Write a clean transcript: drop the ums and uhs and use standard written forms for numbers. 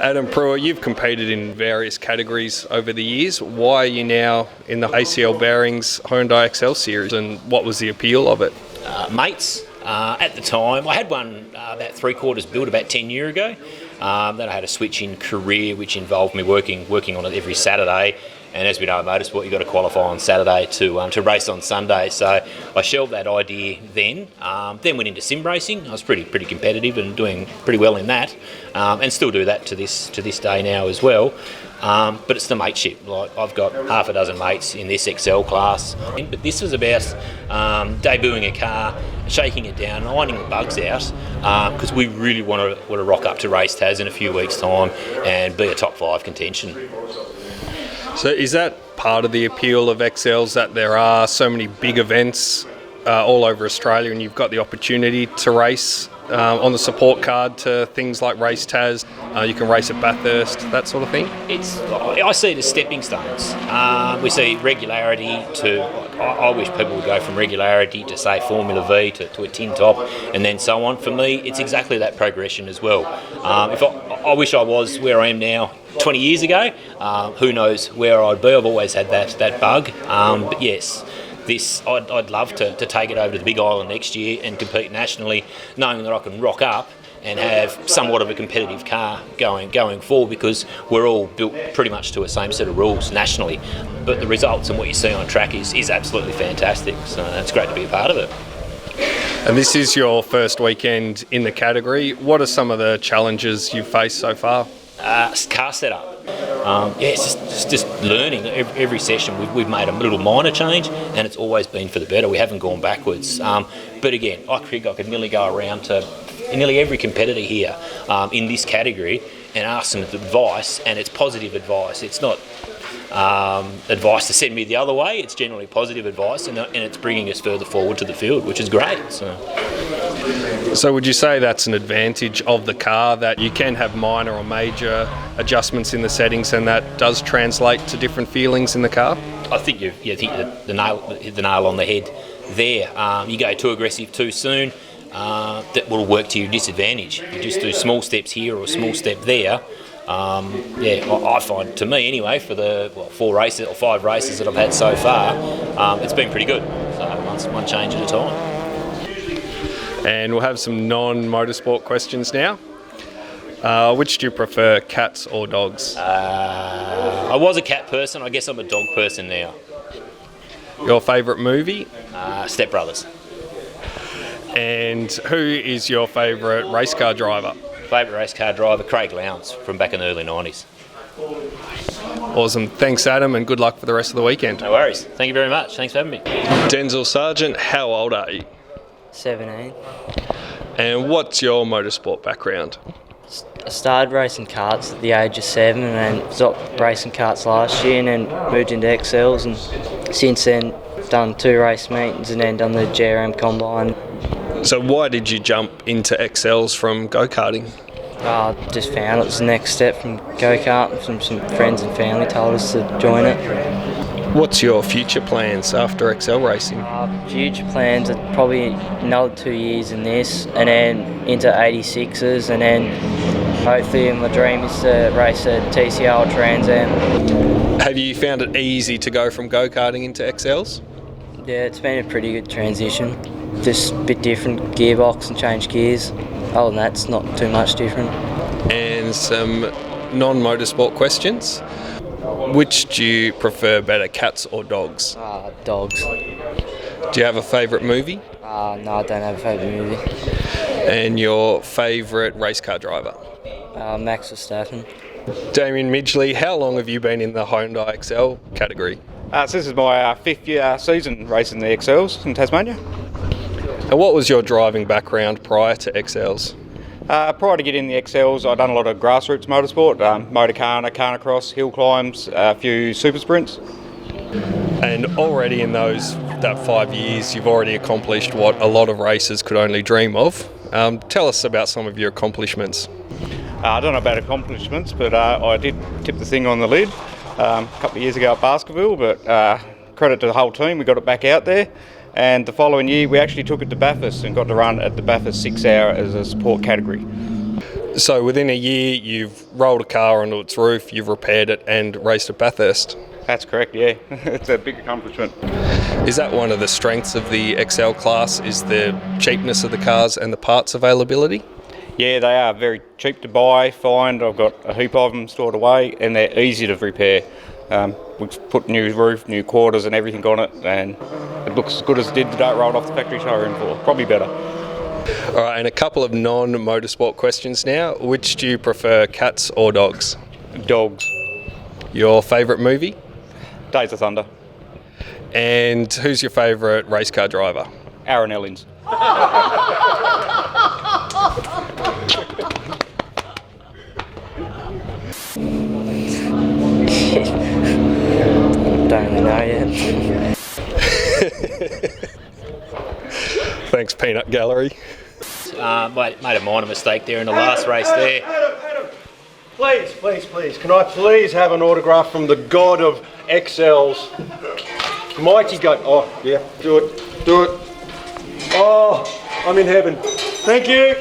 Adam Prewer, you've competed in various categories over the years. Why are you now in the ACL Bearings Hyundai XL series, and what was the appeal of it? Mates. At the time, I had one about 3/4 built about 10 years ago. Then I had a switch in career which involved me working on it every Saturday. And as we know in motorsport, you've got to qualify on Saturday to race on Sunday. So I shelved that idea then. Then went into sim racing. I was pretty competitive and doing pretty well in that, and still do that to this day now as well. But it's the mateship. Like, I've got half a dozen mates in this XL class. But this was about debuting a car, shaking it down, ironing the bugs out, because we really want to rock up to Race Tas in a few weeks' time and be a top 5 contention. So is that part of the appeal of XLs, that there are so many big events all over Australia and you've got the opportunity to race on the support card to things like Race Tas, you can race at Bathurst, that sort of thing? I see it as stepping stones. We see regularity to, I wish people would go from regularity to, say, Formula V to a tin top and then so on. For me, it's exactly that progression as well. I wish I was where I am now 20 years ago. Who knows where I'd be. I've always had that bug. But yes, I'd love to take it over to the Big Island next year and compete nationally, knowing that I can rock up and have somewhat of a competitive car going forward, because we're all built pretty much to the same set of rules nationally. But the results and what you see on track is absolutely fantastic. So it's great to be a part of it. And this is your first weekend in the category. What are some of the challenges you've faced so far? Car setup. It's just learning. Every session we've made a little minor change, and it's always been for the better. We haven't gone backwards. But again, I could nearly go around to nearly every competitor here in this category and ask them advice, and it's positive advice. It's not advice to send me the other way. It's generally positive advice, and it's bringing us further forward to the field, which is great. So would you say that's an advantage of the car, that you can have minor or major adjustments in the settings and that does translate to different feelings in the car? I think you've hit the nail on the head there. You go too aggressive too soon, that will work to your disadvantage. You just do small steps here or a small step there. I find, to me anyway, for the 4 races or 5 races that I've had so far, it's been pretty good. So one change at a time. And we'll have some non-motorsport questions now. Which do you prefer, cats or dogs? I was a cat person. I guess I'm a dog person now. Your favourite movie? Step Brothers. And who is your favourite race car driver? Favourite race car driver, Craig Lowndes, from back in the early 90s. Awesome. Thanks, Adam, and good luck for the rest of the weekend. No worries. Thank you very much. Thanks for having me. Denzel Sergeant, how old are you? 17. And what's your motorsport background? I started racing karts at the age of 7 and then stopped racing karts last year and then moved into XLs, and since then done 2 race meetings and then done the GRM combine. So why did you jump into XLs from go-karting? I just found it was the next step from go-karting. Some friends and family told us to join it. What's your future plans after XL racing? Future plans are probably another 2 years in this and then into 86s, and then hopefully my dream is to race a TCR or Trans Am. Have you found it easy to go from go-karting into XLs? Yeah, it's been a pretty good transition. Just a bit different gearbox and change gears. Other than that, it's not too much different. And some non-motorsport questions. Which do you prefer better, cats or dogs? Dogs. Do you have a favourite movie? No, I don't have a favourite movie. And your favourite race car driver? Max Verstappen. Damen Midgley, how long have you been in the Hyundai XL category? So this is my 5th year season racing the XLs in Tasmania. And what was your driving background prior to XLs? Prior to getting the XLs, I'd done a lot of grassroots motorsport, motorcar, carnacross, hill climbs, a few super sprints. And already in that 5 years, you've already accomplished what a lot of racers could only dream of. Tell us about some of your accomplishments. I don't know about accomplishments, but I did tip the thing on the lid a couple of years ago at Baskerville, but credit to the whole team, we got it back out there. And the following year we actually took it to Bathurst and got to run at the Bathurst 6 hour as a support category. So within a year, you've rolled a car onto its roof, you've repaired it, and raced at Bathurst. That's correct, yeah. It's a big accomplishment. Is that one of the strengths of the XL class, is the cheapness of the cars and the parts availability? Yeah, they are very cheap to buy, find. I've got a heap of them stored away, and they're easy to repair. We've put new roof, new quarters and everything on it, and it looks as good as it did the day it rolled off the factory showroom floor. Probably better. All right, and a couple of non-motorsport questions now. Which do you prefer, cats or dogs? Dogs. Your favourite movie? Days of Thunder. And who's your favourite race car driver? Aaron Ellings. Don't really know yet. Thanks, Peanut Gallery. Made a minor mistake there in the last race there. Adam, please. Can I please have an autograph from the god of XLs? Mighty God. Oh, yeah, do it. Oh, I'm in heaven. Thank you.